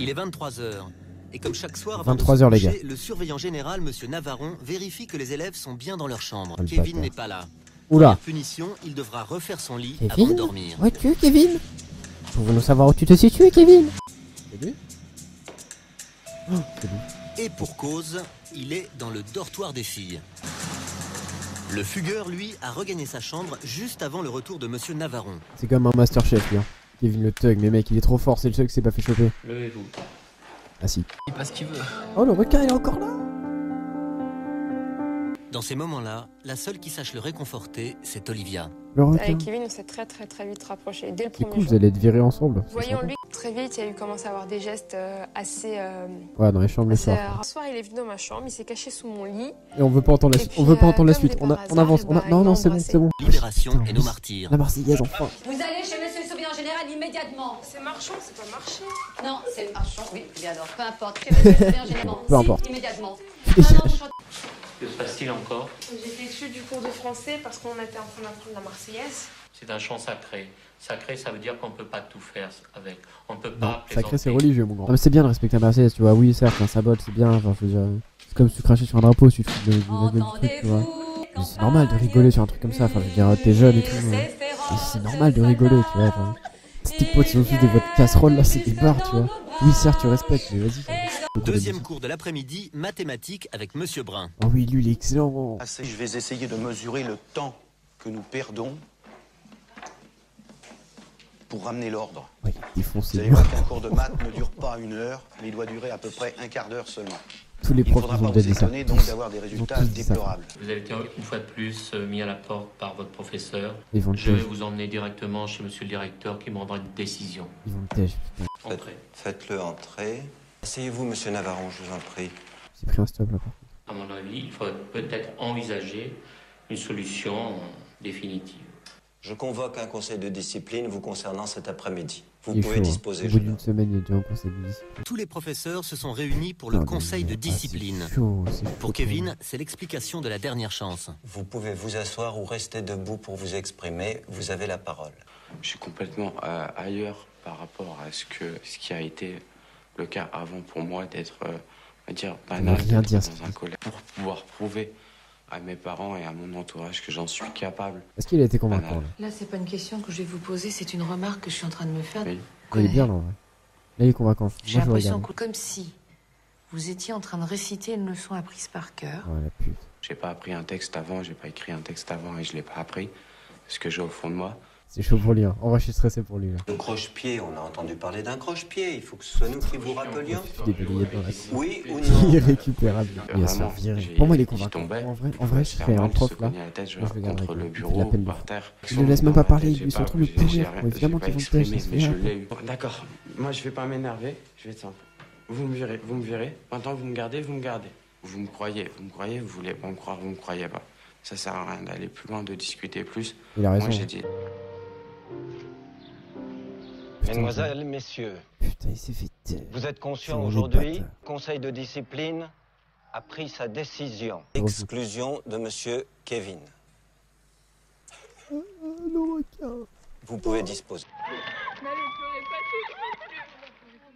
Il est 23h. Et comme chaque soir, 23 heures, les gars. Le surveillant général, monsieur Navarron, vérifie que les élèves sont bien dans leur chambre. Oh, Kevin n'est pas là. Oula. Pour punition, il devra refaire son lit Kevin, avant de dormir. où es-tu, Kevin? Pouvons-nous savoir où tu te situes, Kevin? C'est lui? Oh, c'est lui. Et pour cause, il est dans le dortoir des filles. Le fugueur, lui, a regagné sa chambre juste avant le retour de monsieur Navarron. C'est comme un Masterchef, lui. Hein. Kevin le thug, mais mec, il est trop fort, c'est le seul qui s'est pas fait choper. Levez-vous. Ah si. Il passe ce qu'il veut. Oh, le requin, il est encore là. Dans ces moments-là, la seule qui sache le réconforter, c'est Olivia. Le requin. Avec Kevin, on s'est très vite rapprochés, dès le C'est premier cool, jour. vous allez être virés ensemble. Voyons lui, très vite, il a eu commencé à avoir des gestes assez... Ouais, dans les chambres le soir. Un soir, il est venu dans ma chambre, il s'est caché sous mon lit. Et on veut pas entendre la suite. On veut pas entendre la suite. On avance. Non, non, c'est bon, c'est bon. Libération et nos martyrs. La Marseillaise, enfin. Vous allez chez monsieur le surveillant général immédiatement. C'est marchand, c'est pas marché. Non, c'est marchand, oui, bien alors, peu importe. Chez monsieur le surveillant général. Peu importe. Immédiatement. Que se passe-t-il encore? J'étais issu du cours de français parce qu'on était en train d'apprendre la Marseillaise. C'est un chant sacré. Sacré, ça veut dire qu'on ne peut pas tout faire avec. On ne peut Non, pas sacré, c'est plaisanter. religieux, mon grand. Non, mais c'est bien de respecter la Marseillaise, tu vois. Oui, certes, un symbole, c'est bien. Enfin, je veux dire, c'est comme si tu crachais sur un drapeau, si tu te fous de la gueule du truc, tu vois. Mais c'est normal de rigoler sur un truc comme ça. Enfin, je veux dire, t'es jeune et tout. C'est normal de rigoler, tu vois. Enfin, tes potes, ils ont tous des voix de casserole, là, c'est des barres, tu vois. Oui, certes, tu respectes, mais vas-y. Deuxième cours de l'après-midi, mathématiques avec monsieur Brun. Oh oui, lui, il est excellent. Je vais essayer de mesurer le temps que nous perdons pour ramener l'ordre. Ouais, il est Vous défoncé. allez voir qu'un cours de maths ne dure pas 1 heure, mais il doit durer à peu près un quart d'heure seulement. Tous les Il ne profs faudra ils pas ont vous dit ça. étonner donc d'avoir des résultats tous dit ça. déplorables. Vous avez été une fois de plus mis à la porte par votre professeur. Ils vont le Je vais tège. vous emmener directement chez monsieur le directeur qui me rendra une décision. Ils vont le tège, putain. Entrez. Faites-le entrer. Asseyez-vous, monsieur Navarron, je vous en prie. J'ai pris un stop là. À mon avis, il faudrait peut-être envisager une solution définitive. Je convoque un conseil de discipline vous concernant cet après-midi. Vous Il est pouvez chaud, hein. disposer, Au bout jeune d'une homme. semaine, il est déjà en conseil de discipline. Tous les professeurs se sont réunis pour le Ah, conseil de mais- discipline. Ah, c'est chaud, c'est chaud, Pour Kevin, c'est l'explication de la dernière chance. Vous pouvez vous asseoir ou rester debout pour vous exprimer. Vous avez la parole. Je suis complètement ailleurs par rapport à ce qui a été le cas avant pour moi d'être, on va dire, banal rien d'être dire, dans un collège pour pouvoir prouver à mes parents et à mon entourage que j'en suis capable. Est-ce qu'il a été convaincant là? Là, c'est pas une question que je vais vous poser, c'est une remarque que je suis en train de me faire. Oui. Il est bien là, en vrai. Là, il est convaincant. J'ai Moi, je le l'impression regarde. que comme si vous étiez en train de réciter une leçon apprise par cœur. Oh la pute. J'ai pas appris un texte avant, j'ai pas écrit un texte avant et je l'ai pas appris. Ce que j'ai au fond de moi. C'est chaud pour lui. Hein. En vrai, je suis stressé pour lui. Là. Le croche-pied, on a entendu parler d'un croche-pied. Il faut que ce soit nous qui vous rappelions. Il est balayé dans la Oui ou non? irrécupérable. Il va se faire Vraiment, virer. j'ai- Pour moi, il est j'y convaincant. tombais. En vrai, je serais un prof là. La tête, je Moi, je vais contre garder le avec lui. bureau Il a peine ou de par faire. terre. Je ne laisse même pas parler, J'ai ils sont en pas- train de le j'ai- pourrir. j'ai- Mais évidemment j'ai qu'ils pas vont le tèche, exprimé, ça se mais je fait. l'ai eu. D'accord, moi je vais pas m'énerver, je vais être simple. Vous me virez. Maintenant vous me gardez. Vous me croyez, vous voulez pas me croire, vous me croyez pas. Ça sert à rien d'aller plus loin, de discuter plus. Il a raison. Moi j'ai dit. Mesdemoiselles, messieurs, Putain, il s'est fait. vous êtes C'est conscients un aujourd'hui, bâtard. le conseil de discipline a pris sa décision. Refus. Exclusion de monsieur Kevin. Le requin. Vous pouvez disposer.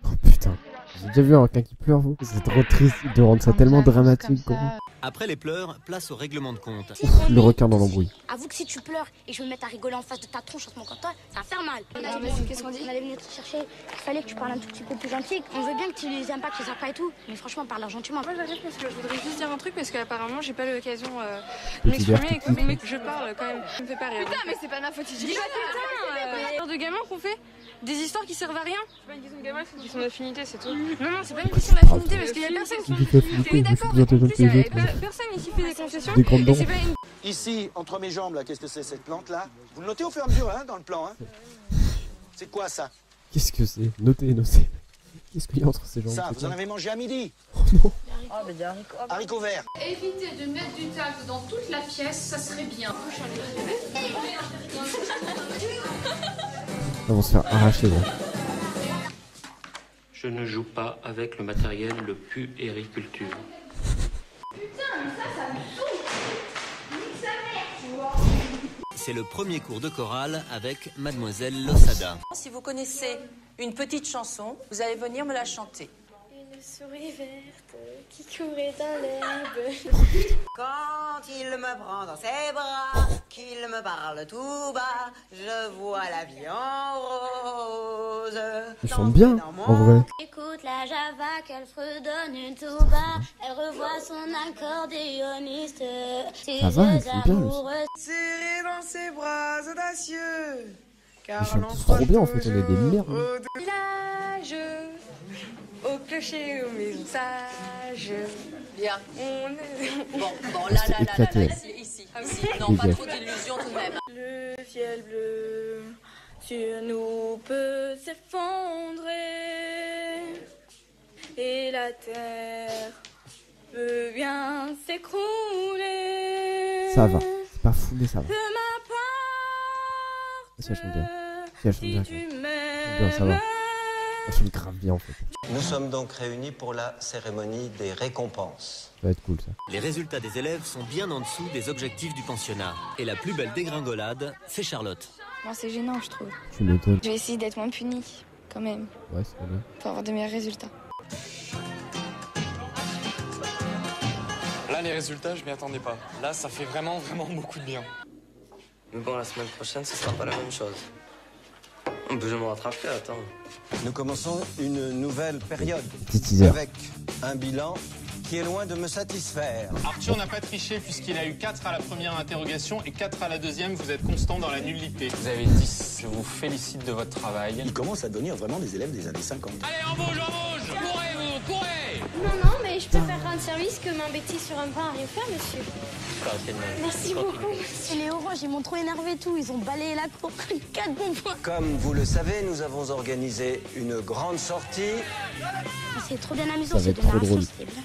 Oh putain. J'ai déjà vu un requin qui pleure, vous. C'est trop triste de rendre ça tellement dramatique, gros. Après les pleurs, place au règlement de compte. Ouf, le requin dans l'embrouille. Avoue que si tu pleures et que je me mette à rigoler en face de ta tronche en ce moment comme toi, ça va faire mal. Qu'est-ce qu'on dit? On allait venir te chercher. Il fallait que tu parles un tout petit peu plus gentil. On veut bien que tu les aimes pas, que tu sympa et tout. Mais franchement, parle gentiment. Moi, j'arrive parce que je voudrais juste dire un truc parce qu'apparemment, j'ai pas l'occasion Petit de m'exprimer verre, et petit que mais que je parle quand même. Ça me fait pas rire. Putain, mais c'est pas ma faute. Je dis pas putain. Genre de gamins qu'on fait des histoires qui servent à rien. C'est pas une question de gamin, c'est une question d'affinité, c'est tout. Non, non, c'est pas une question d'affinité parce qu'il y a personne qui. Il fait flipper, Oui, je suis d'accord. plus intelligent que les autres. Personne ici fait des concessions. Des grandes dents. Et c'est pas une. Ici, entre mes jambes, là, qu'est-ce que c'est cette plante-là? Vous le notez au fur et à mesure, hein, dans le plan, hein? C'est quoi ça? Qu'est-ce que c'est? Notez. Qu'est-ce qu'il y a entre ces gens? Ça, vous en avez mangé à midi? Haricots verts. Évitez de mettre du tact dans toute la pièce, ça serait bien. Ils vont se faire arracher là. Je ne joue pas avec le matériel le puériculture. C'est le premier cours de chorale avec mademoiselle Losada. Si vous connaissez une petite chanson. Vous allez venir me la chanter. Une souris verte qui courait dans l'herbe. Quand il me prend dans ses bras, qu'il me parle tout bas, je vois la vie en rose. Ils chantent bien, en vrai. Écoute la Java qu'elle fredonne tout bas. Elle revoit son accordéoniste. Ça va, ils sont bien, Serré dans ses bras audacieux. Ils chantent trop bien, en fait, on est des merdes. Village, au clocher, aux maisons sages. Bien. Bon, là, éclaté. ici. Non, pas trop d'illusions tout de même. Le ciel bleu sur nous peut s'effondrer et la terre peut bien s'écrouler. Ça va, c'est pas fou, mais ça va. Peu m'importe Si elle chante bien. Si elle chante bien, tu bien, ça va. Elle chante grave bien, en fait. Nous sommes donc réunis pour la cérémonie des récompenses. Ça va être cool, ça. Les résultats des élèves sont bien en dessous des objectifs du pensionnat. Et la plus belle dégringolade, c'est Charlotte. Bon, c'est gênant, je trouve. Tu m'étonnes. Je vais essayer d'être moins punie, quand même, Ouais, c'est pas bien. pour avoir de meilleurs résultats. Là, les résultats, je m'y attendais pas. Là, ça fait vraiment beaucoup de bien. Mais bon, la semaine prochaine, ce sera pas la même chose. On peut me rattraper, attends. Nous commençons une nouvelle période Petit teaser. avec un bilan qui est loin de me satisfaire. Arthur n'a pas triché puisqu'il a eu 4 à la première interrogation et 4 à la deuxième. Vous êtes constant dans la nullité. Vous avez 10. Je vous félicite de votre travail. Ils commencent à devenir vraiment des élèves des années 50. Allez, embauche! Courez, vous, courez! Non, mais je préfère rendre service que m'embêter sur un pain à rien faire, monsieur. Merci beaucoup. Et les oranges, ils m'ont trop énervé tout. Ils ont balayé la cour. 4 bons points. Comme vous le savez, nous avons organisé une grande sortie. C'est trop bien amusant, Ça va c'est être de trop narration, drôle. c'était bien.